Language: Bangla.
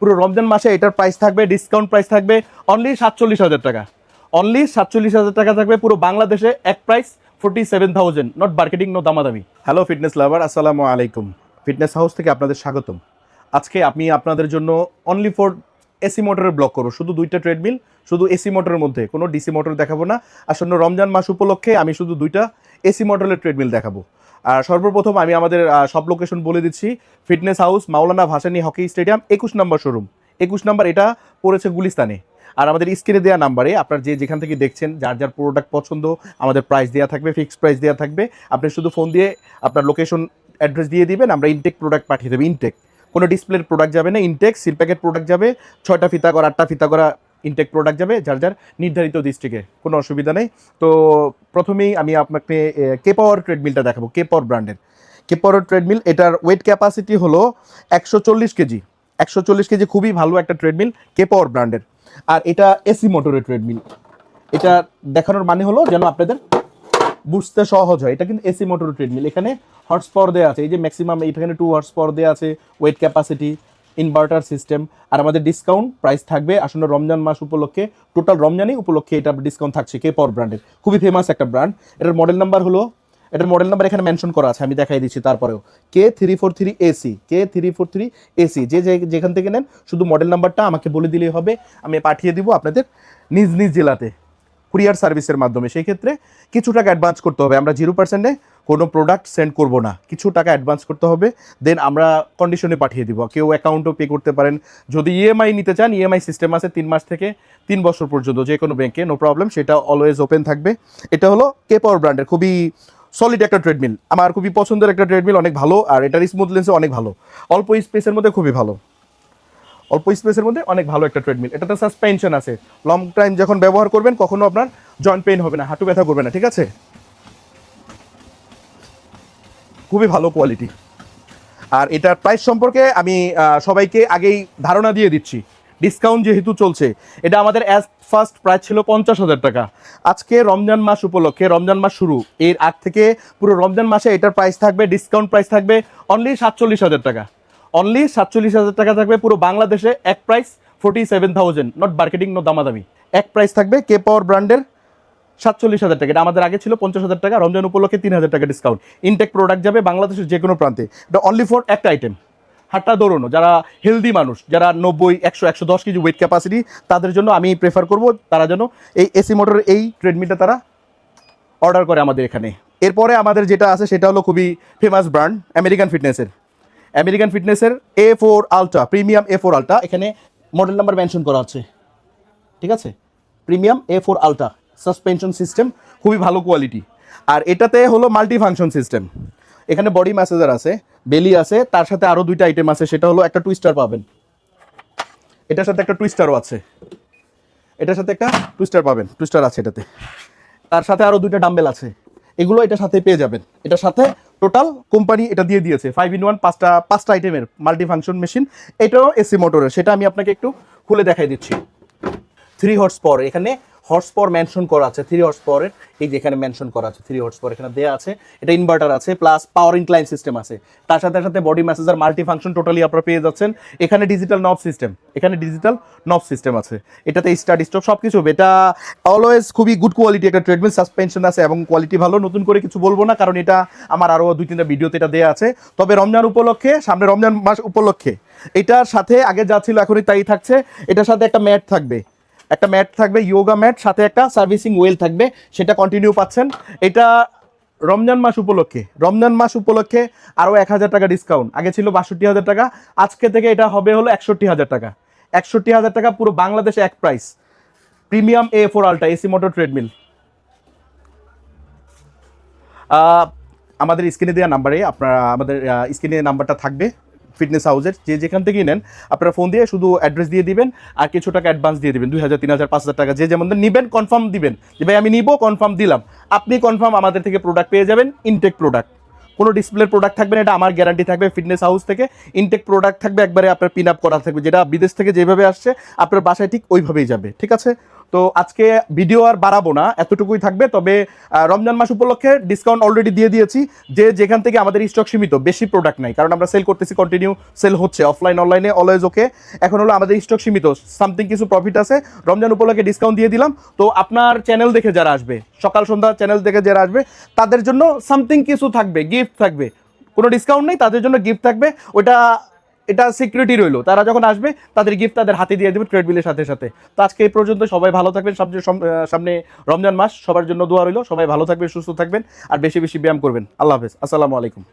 পুরো রমজান মাসে এটার প্রাইস থাকবে, ডিসকাউন্ট প্রাইস থাকবে অনলি 47,000 টাকা। অনলি 47,000 টাকা থাকবে পুরো বাংলাদেশে, এক প্রাইস 47,000, নট মার্কেটিং, নো দামাদামি। হ্যালো ফিটনেস লাভার, আসসালামু আলাইকুম। ফিটনেস হাউস থেকে আপনাদের স্বাগতম। আজকে আমি আপনাদের জন্য অনলি ফর এসি মোটরের ব্লগ করবো, শুধু দুইটা ট্রেডমিল, শুধু এসি মোটরের মধ্যে, কোনো ডিসি মোটর দেখাবো না। আসন্ন রমজান মাস উপলক্ষে আমি শুধু দুইটা এসি মোটরের ট্রেডমিল দেখাবো। আর সর্বপ্রথম আমি আমাদের সব লোকেশন বলে দিচ্ছি। ফিটনেস হাউস, মাওলানা ভাসানী হকি স্টেডিয়াম, 21 নম্বর শোরুম। 21 নম্বর, এটা পড়েছে গুলিস্তানে। আর আমাদের স্ক্রিনে দেওয়া নাম্বারে আপনার যেখান থেকে দেখছেন, যার যার প্রোডাক্ট পছন্দ, আমাদের প্রাইস দেওয়া থাকবে, ফিক্সড প্রাইস দেওয়া থাকবে। আপনি শুধু ফোন দিয়ে আপনার লোকেশন অ্যাড্রেস দিয়ে দিবেন, আমরা ইনটেক প্রোডাক্ট পাঠিয়ে দেবো। ইনটেক, কোনো ডিসপ্লের প্রোডাক্ট যাবে না, ইনটেক সিল প্যাকেট প্রোডাক্ট যাবে। 6টা ফিতা করা, 8টা ফিতা করা ইনটেক প্রোডাক্ট যাবে যার যার নির্ধারিত ডিস্ট্রিক্টে, কোনো অসুবিধা নেই। তো প্রথমেই আমি আপনাকে কে পাওয়ার ট্রেডমিলটা দেখাবো, কে পাওয়ার ব্র্যান্ডের কে পাওয়ার ট্রেডমিল। এটার ওয়েট ক্যাপাসিটি হলো 140 কেজি। 140 কেজি, খুবই ভালো একটা ট্রেডমিল, কে পাওয়ার ব্র্যান্ডের। আর এটা এসি মোটরের ট্রেডমিল। এটা দেখানোর মানে হলো যেন আপনাদের বুঝতে সহজ হয়। এটা কিন্তু এসি মোটরের ট্রেডমিল। এখানে হর্স পাওয়ার দেওয়া আছে, এই যে ম্যাক্সিমাম এখানে 2 হর্স পাওয়ার দেওয়া আছে, ওয়েট ক্যাপাসিটি, ইনভার্টার সিস্টেম। আর আমাদের ডিসকাউন্ট প্রাইস থাকবে আসন্ন রমজান মাস উপলক্ষে, টোটাল রমজানই উপলক্ষে এটা ডিসকাউন্ট থাকছে। কে পাওয়ার ব্র্যান্ডের খুবই ফেমাস একটা ব্র্যান্ড। এটার মডেল নাম্বার হলো, এটার মডেল নাম্বার এখানে মেনশন করা আছে, আমি দেখাই দিচ্ছি তারপরেও। K343 AC, K343 AC। যেখান থেকে নেন শুধু মডেল নাম্বারটা আমাকে বলে দিলেই হবে, আমি পাঠিয়ে দিব আপনাদের নিজ নিজ জেলাতে কুরিয়ার সার্ভিসের মাধ্যমে। সেই ক্ষেত্রে কিছু টাকা অ্যাডভান্স করতে হবে। আমরা 0%-এ কোনো প্রোডাক্ট সেন্ড করব না, কিছু টাকা অ্যাডভান্স করতে হবে, দেন আমরা কন্ডিশনে পাঠিয়ে দিব। কেউ অ্যাকাউন্টও পে করতে পারেন। যদি ইএমআই নিতে চান, ইএমআই সিস্টেম আছে 3 মাস থেকে 3 বছর পর্যন্ত, যে কোনো ব্যাংকে, নো প্রবলেম, সেটা অলওয়েজ ওপেন থাকবে। এটা হলো কে পাওয়ার ব্র্যান্ডের খুবই সলিড একটা ট্রেডমিল, আমার খুবই পছন্দের একটা ট্রেডমিল, অনেক ভালো। আর এটার স্মুথনেসও অনেক ভালো, অল্প স্পেসের মধ্যে খুবই ভালো, অল্প স্পেসের মধ্যে অনেক ভালো একটা ট্রেডমিল। এটাতে সাসপেনশন আছে, লং টাইম যখন ব্যবহার করবেন কখনো আপনার জয়েন্ট পেইন হবে না, হাঁটু ব্যথা করবে না, ঠিক আছে। খুবই ভালো কোয়ালিটি। আর এটার প্রাইস সম্পর্কে আমি সবাইকে আগেই ধারণা দিয়ে দিচ্ছি, ডিসকাউন্ট যেহেতু চলছে। এটা আমাদের অ্যাজ ফার্স্ট প্রাইস ছিল 50,000 টাকা। আজকে রমজান মাস উপলক্ষে, রমজান মাস শুরু এর আগ থেকে পুরো রমজান মাসে এটার প্রাইস থাকবে, ডিসকাউন্ট প্রাইস থাকবে অনলি 47,000 টাকা। অনলি 47,000 টাকা থাকবে পুরো বাংলাদেশে, এক প্রাইস 47,000, নট মার্কেটিং, নো দামাদামি। এক প্রাইস থাকবে কে পাওয়ার ব্র্যান্ডের 47,000 টাকা। এটা আমাদের আগে ছিল 50,000 টাকা, রমজান উপলক্ষে 3,000 টাকা ডিসকাউন্ট। ইনটেক প্রোডাক্ট যাবে বাংলাদেশের যে কোনো প্রান্তে। এটা অনলি ফর একটা আইটেম, হাঁটা দৌড়ানো, যারা হেলদি মানুষ, যারা 90, 100, 110 কেজি ওয়েট ক্যাপাসিটি, তাদের জন্য আমি প্রেফার করব তারা যেন এই এসি মোটরের এই ট্রেডমিলটা তারা অর্ডার করে আমাদের এখানে। এরপরে আমাদের যেটা আছে সেটা হলো খুবই ফেমাস ব্র্যান্ড আমেরিকান ফিটনেসের। আমেরিকান ফিটনেসের A4 ultra, premium A4 ultra, এখানে মডেল নাম্বার মেনশন করা আছে, ঠিক আছে। Premium A4 ultra, suspension system খুবই ভালো কোয়ালিটি। আর এটাতে হলো মাল্টি ফাংশন সিস্টেম। এখানে বডি ম্যাসেজার আছে, বেলি আছে, তার সাথে আরও 2টা আইটেম আছে। সেটা হলো একটা টুইস্টার পাবেন, এটার সাথে একটা টুইস্টারও আছে, এটার সাথে একটা টুইস্টার পাবেন, টুইস্টার আছে এটাতে। তার সাথে আরও 2টা ডাম্বেল আছে, এগুলো এটার সাথে পেয়ে যাবেন। এটার সাথে টোটাল কোম্পানি এটা দিয়ে দিয়েছে 5-in-1, 5টা আইটেমের মাল্টি ফাংশন মেশিন। এটাও এসি মোটরের, সেটা আমি আপনাকে একটু খুলে দেখাই দিচ্ছি। 3 হর্স পাওয়ার, এখানে হর্স পাওয়ার মেনশন করা আছে, 3 হর্স পাওয়ারের, এই যে এখানে মেনশন করা আছে 3 হর্স পাওয়ার এখানে দেওয়া আছে। এটা ইনভার্টার আছে, প্লাস পাওয়ার ইনক্লাইন সিস্টেম আছে, তার সাথে সাথে body massager, multi function totally আপনারা পেয়ে যাচ্ছেন। এখানে ডিজিটাল নব সিস্টেম, এখানে ডিজিটাল নব সিস্টেম আছে, এটাতে স্টার্ট স্টপ সব কিছু। এটা অলওয়েজ খুবই গুড কোয়ালিটি একটা ট্রেডমিল, সাসপেনশন আছে এবং কোয়ালিটি ভালো। নতুন করে কিছু বলবো না, কারণ এটা আমার আরও 2-3টা ভিডিওতে এটা দেওয়া আছে। তবে রমজান উপলক্ষে, সামনে রমজান মাস উপলক্ষে এটার সাথে আগে যা ছিল এখনই তাই থাকছে। এটার সাথে একটা ম্যাট থাকবে, একটা ম্যাট থাকবে, ইয়োগা ম্যাট, সাথে একটা সার্ভিসিং ওয়েল থাকবে, সেটা কন্টিনিউ পাচ্ছেন। এটা রমজান মাস উপলক্ষে, রমজান মাস উপলক্ষে আরও 1,000 টাকা ডিসকাউন্ট। আগে ছিল 62,000 টাকা, আজকে থেকে এটা হবে হলো 61,000 টাকা। 61,000 টাকা পুরো বাংলাদেশে এক price. Premium A4 ultra AC motor treadmill. আমাদের স্ক্রিনে দেওয়া নাম্বারে আপনারা, আমাদের স্ক্রিনে নাম্বারটা থাকবে ফিটনেস হাউসের, যেখান থেকেই নেন আপনারা ফোন দিয়ে শুধু অ্যাড্রেস দিয়ে দিবেন আর কিছু টাকা অ্যাডভান্স দিয়ে দিবেন, 2,000, 3,000, 5,000 টাকা, যে যেমন নেবেন কনফার্ম দিবেন যে ভাই আমি নিব, কনফার্ম দিলাম। আপনি কনফার্ম আমাদের থেকে প্রোডাক্ট পেয়ে যাবেন, ইনটেক প্রোডাক্ট, কোনো ডিসপ্লের প্রোডাক্ট থাকবে না, এটা আমার গ্যারান্টি থাকবে। ফিটনেস হাউস থেকে ইনটেক প্রোডাক্ট থাকবে, একবারে আপনার পিন আপ করা থাকবে, যেটা বিদেশ থেকে যেভাবে আসছে আপনার বাসায় ঠিক ওইভাবেই যাবে, ঠিক আছে। তো আজকে ভিডিও আর বাড়াবো না, এতটুকুই থাকবে। তবে রমজান মাস উপলক্ষে ডিসকাউন্ট অলরেডি দিয়ে দিয়েছি। যে যেখান থেকে আমাদের স্টক সীমিত, বেশি প্রোডাক্ট নাই, কারণ আমরা সেল করতেছি, কন্টিনিউ সেল হচ্ছে অফলাইন অনলাইনে অলওয়েজ ওকে। এখন হলো আমাদের স্টক সীমিত, সামথিং কিছু প্রফিট আছে, রমজান উপলক্ষে ডিসকাউন্ট দিয়ে দিলাম। তো আপনার চ্যানেল দেখে যারা আসবে, সকাল সন্ধ্যা চ্যানেল দেখে যারা আসবে, তাদের জন্য সামথিং কিছু থাকবে, গিফট থাকবে। কোনো ডিসকাউন্ট নেই, তাদের জন্য গিফট থাকবে। ওটা এটা সিকিউরিটি রইলো, তারা যখন আসবে তাদের গিফট তাদের হাতে দিয়ে দেবে ট্রেড বিলের সাথে সাথে। তো আজকে এই পর্যন্ত, সবাই ভালো থাকবেন। সামনে রমজান মাস, সবার জন্য দোয়া রইলো। সবাই ভালো থাকবেন, সুস্থ থাকবেন, আর বেশি বেশি ব্যায়াম করবেন। আল্লাহ হাফেজ, আসসালামু আলাইকুম।